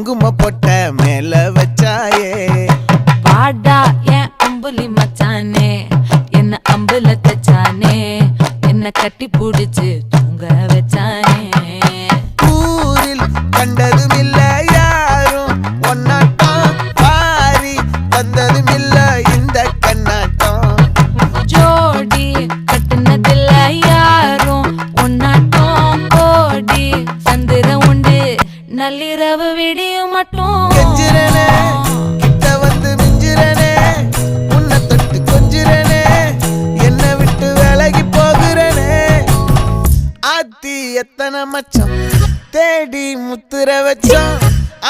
குங்கும பொட்ட மேல வச்சாயே வாடா என் அம்புலி மச்சானே என்ன அம்புல தச்சானே என்ன கட்டி புடிச்சு தூங்க வச்சானே ஊரில் கண்டதும் இல்ல யாரும் ஒன்னாட்டம் பாரி தந்ததும் இல்ல இந்த கண்ணாட்டம் ஜோடி கட்டுனதில்ல யாரும் ஒன்னாட்டம் கோடி சந்திரம் உண்டு நள்ளிரவு விடியும் மட்டும் கெஞ்சிரனே கிட்ட வந்து மிஞ்சிரனே உன்னை தொட்டு கொஞ்சிரனே என்ன விட்டு விலகி போகிறனே ஆத்தி எத்தனை மச்சம் தேடி முத்துற வச்சோம்